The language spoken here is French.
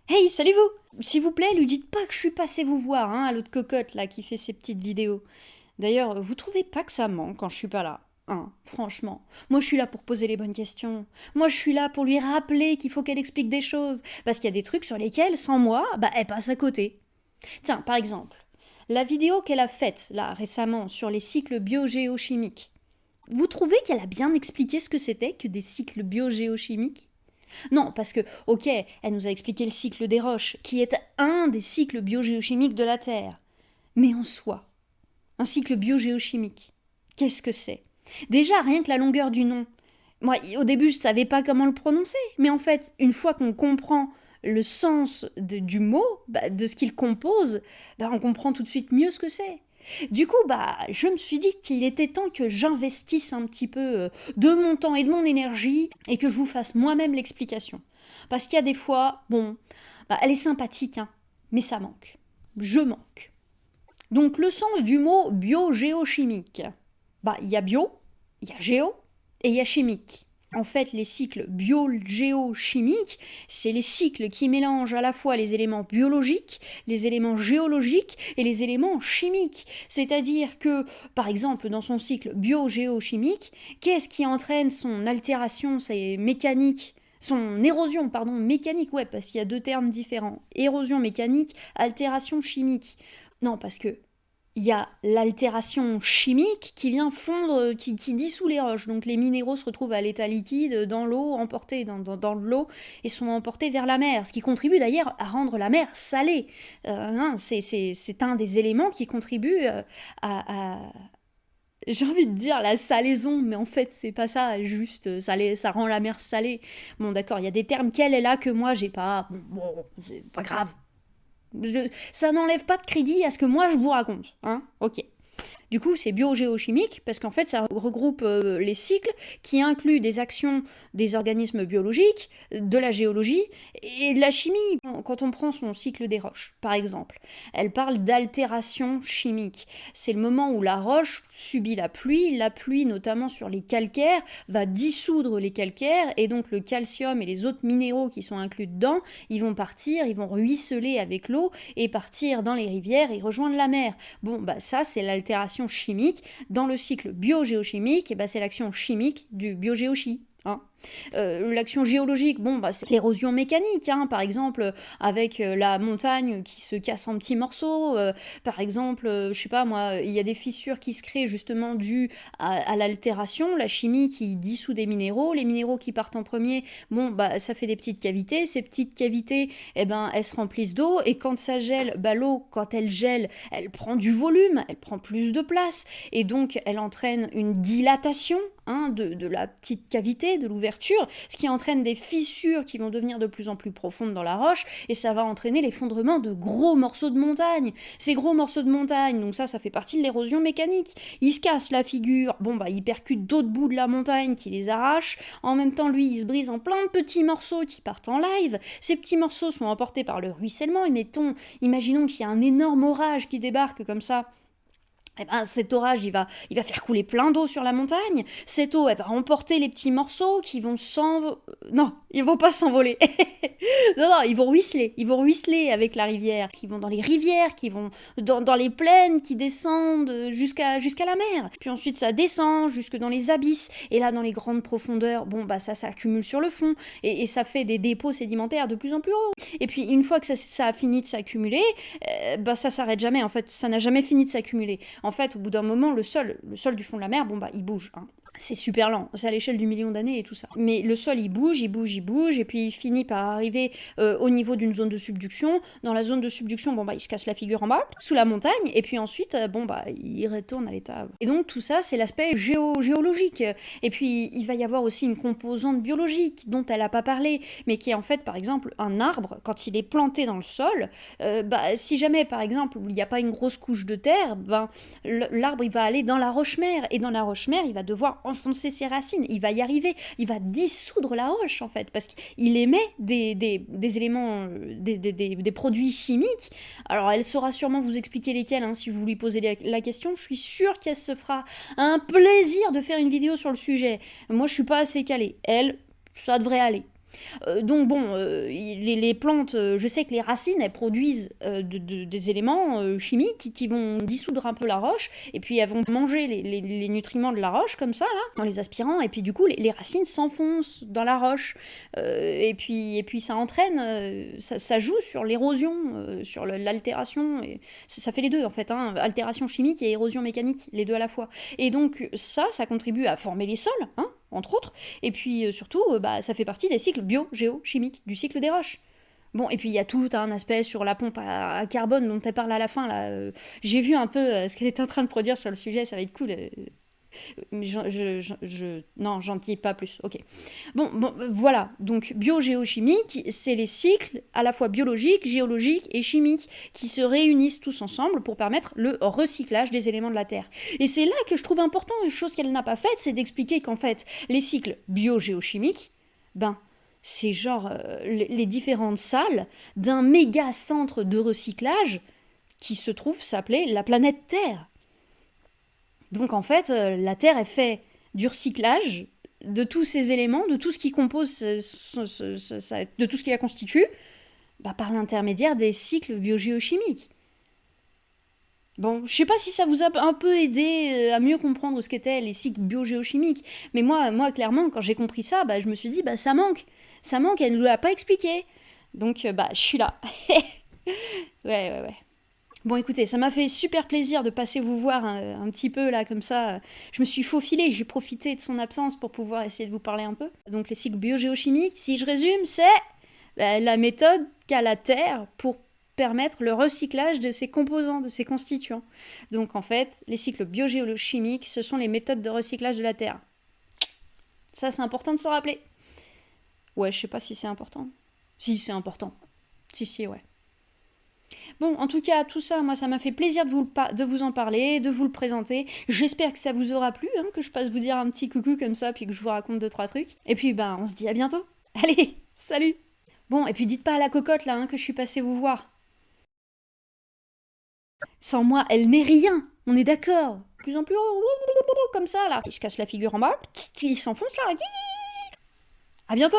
Hey, salut vous! S'il vous plaît, lui dites pas que je suis passé vous voir, à l'autre cocotte là qui fait ses petites vidéos. D'ailleurs, vous trouvez pas que ça manque quand je suis pas là? Franchement. Moi je suis là pour poser les bonnes questions. Moi je suis là pour lui rappeler qu'il faut qu'elle explique des choses. Parce qu'il y a des trucs sur lesquels, sans moi, elle passe à côté. Tiens, par exemple, la vidéo qu'elle a faite là récemment sur les cycles biogéochimiques. Vous trouvez qu'elle a bien expliqué ce que c'était que des cycles biogéochimiques? Non, parce que, ok, elle nous a expliqué le cycle des roches, qui est un des cycles biogéochimiques de la Terre. Mais en soi, un cycle biogéochimique, qu'est-ce que c'est? Déjà, rien que la longueur du nom. Moi, au début, je ne savais pas comment le prononcer, mais en fait, une fois qu'on comprend le sens du mot, de ce qu'il compose, on comprend tout de suite mieux ce que c'est. Du coup, je me suis dit qu'il était temps que j'investisse un petit peu de mon temps et de mon énergie et que je vous fasse moi-même l'explication. Parce qu'il y a des fois, elle est sympathique, mais ça manque. Je manque. Donc le sens du mot biogéochimique. Il y a bio, il y a géo et il y a chimique. En fait, les cycles biogéochimiques, c'est les cycles qui mélangent à la fois les éléments biologiques, les éléments géologiques et les éléments chimiques. C'est-à-dire que, par exemple, dans son cycle biogéochimique, qu'est-ce qui entraîne son altération, c'est mécanique, son érosion, mécanique, parce qu'il y a deux termes différents. Érosion mécanique, altération chimique. Non, parce que il y a l'altération chimique qui vient fondre, qui dissout les roches. Donc les minéraux se retrouvent à l'état liquide dans l'eau, emportés dans l'eau, et sont emportés vers la mer. Ce qui contribue d'ailleurs à rendre la mer salée. C'est un des éléments qui contribue à j'ai envie de dire la salaison, mais en fait c'est pas ça, juste ça rend la mer salée. Bon d'accord, il y a des termes qu'elle est là que moi j'ai pas. Bon, c'est pas grave. Ça n'enlève pas de crédit à ce que moi je vous raconte, ok. Du coup, c'est biogéochimique parce qu'en fait, ça regroupe les cycles qui incluent des actions des organismes biologiques, de la géologie et de la chimie. Quand on prend son cycle des roches, par exemple, elle parle d'altération chimique. C'est le moment où la roche subit la pluie notamment sur les calcaires, va dissoudre les calcaires et donc le calcium et les autres minéraux qui sont inclus dedans, ils vont partir, ils vont ruisseler avec l'eau et partir dans les rivières et rejoindre la mer. Ça, c'est l'altération chimique. Dans le cycle biogéochimique, c'est l'action chimique du biogéochie. L'action géologique, c'est l'érosion mécanique, par exemple avec la montagne qui se casse en petits morceaux, par exemple, je sais pas moi, il y a des fissures qui se créent justement dues à l'altération, la chimie qui dissout des minéraux, les minéraux qui partent en premier, ça fait des petites cavités, ces petites cavités, elles se remplissent d'eau, et quand ça gèle, l'eau, quand elle gèle, elle prend du volume, elle prend plus de place, et donc elle entraîne une dilatation de la petite cavité, de l'ouverture, ce qui entraîne des fissures qui vont devenir de plus en plus profondes dans la roche, et ça va entraîner l'effondrement de gros morceaux de montagne. Ces gros morceaux de montagne, donc ça fait partie de l'érosion mécanique. Ils se cassent la figure, ils percutent d'autres bouts de la montagne qui les arrachent, en même temps lui il se brise en plein de petits morceaux qui partent en live. Ces petits morceaux sont emportés par le ruissellement, imaginons qu'il y a un énorme orage qui débarque comme ça. Cet orage, il va faire couler plein d'eau sur la montagne. Cette eau, elle va emporter les petits morceaux qui vont Non, ils vont pas s'envoler. Non, ils vont ruisseler. Ils vont ruisseler avec la rivière. Qui vont dans les rivières, qui vont dans les plaines, qui descendent jusqu'à la mer. Puis ensuite, ça descend jusque dans les abysses. Et là, dans les grandes profondeurs, ça s'accumule sur le fond. Et ça fait des dépôts sédimentaires de plus en plus hauts. Et puis, une fois que ça a fini de s'accumuler, ça s'arrête jamais. En fait, ça n'a jamais fini de s'accumuler. En fait, au bout d'un moment, le sol du fond de la mer, il bouge. C'est super lent, c'est à l'échelle du million d'années et tout ça. Mais le sol, il bouge, et puis il finit par arriver au niveau d'une zone de subduction. Dans la zone de subduction, il se casse la figure en bas, sous la montagne, et puis ensuite, il retourne à l'état. Et donc tout ça, c'est l'aspect géologique. Et puis, il va y avoir aussi une composante biologique dont elle n'a pas parlé, mais qui est en fait, par exemple, un arbre, quand il est planté dans le sol, si jamais, par exemple, il n'y a pas une grosse couche de terre, l'arbre, il va aller dans la roche-mère, et dans la roche-mère, il va devoir enfoncer ses racines, il va y arriver, il va dissoudre la roche en fait, parce qu'il émet des éléments, des produits chimiques. Alors elle saura sûrement vous expliquer lesquels, si vous lui posez la question. Je suis sûre qu'elle se fera un plaisir de faire une vidéo sur le sujet. Moi je suis pas assez calée, elle, ça devrait aller. Donc bon, les plantes, je sais que les racines, elles produisent des éléments chimiques qui vont dissoudre un peu la roche, et puis elles vont manger les nutriments de la roche, comme ça, là, en les aspirant, et puis du coup, les racines s'enfoncent dans la roche, et puis ça entraîne, ça joue sur l'érosion, sur l'altération, et ça fait les deux, en fait, hein, altération chimique et érosion mécanique, les deux à la fois. Et donc ça contribue à former les sols, hein, entre autres, et puis surtout, bah, ça fait partie des cycles bio-géo-chimiques, du cycle des roches. Bon, et puis il y a tout un aspect sur la pompe à carbone dont elle parle à la fin, là. J'ai vu un peu ce qu'elle est en train de produire sur le sujet, ça va être cool. Mais non, j'en dis pas plus, ok. Bon, voilà, donc bio-géochimique, c'est les cycles à la fois biologiques, géologiques et chimiques qui se réunissent tous ensemble pour permettre le recyclage des éléments de la Terre. Et c'est là que je trouve important, une chose qu'elle n'a pas faite, c'est d'expliquer qu'en fait, les cycles bio-géochimiques, ben, c'est genre les différentes salles d'un méga centre de recyclage qui se trouve s'appeler la planète Terre. Donc en fait, la Terre est faite du recyclage de tous ces éléments, de tout ce qui compose, de tout ce qui la constitue, bah, par l'intermédiaire des cycles biogéochimiques. Bon, je sais pas si ça vous a un peu aidé à mieux comprendre ce qu'étaient les cycles biogéochimiques, mais moi clairement, quand j'ai compris ça, bah, je me suis dit, bah, ça manque, elle ne nous l'a pas expliqué. Donc, bah, je suis là. Ouais. Bon, écoutez, ça m'a fait super plaisir de passer vous voir un petit peu là, comme ça. Je me suis faufilée, j'ai profité de son absence pour pouvoir essayer de vous parler un peu. Donc, les cycles biogéochimiques, si je résume, c'est la méthode qu'a la Terre pour permettre le recyclage de ses composants, de ses constituants. Donc, en fait, les cycles biogéochimiques, ce sont les méthodes de recyclage de la Terre. Ça, c'est important de s'en rappeler. Ouais, je sais pas si c'est important. Si, c'est important. Si, ouais. Bon, en tout cas, tout ça, moi, ça m'a fait plaisir de vous en parler, de vous le présenter. J'espère que ça vous aura plu, hein, que je passe vous dire un petit coucou comme ça, puis que je vous raconte 2-3 trucs. Et puis, ben, on se dit à bientôt. Allez, salut! Bon, et puis dites pas à la cocotte, là, hein, que je suis passée vous voir. Sans moi, elle n'est rien, on est d'accord. Plus en plus haut, comme ça, là. Il se casse la figure en bas, il s'enfonce là. À bientôt!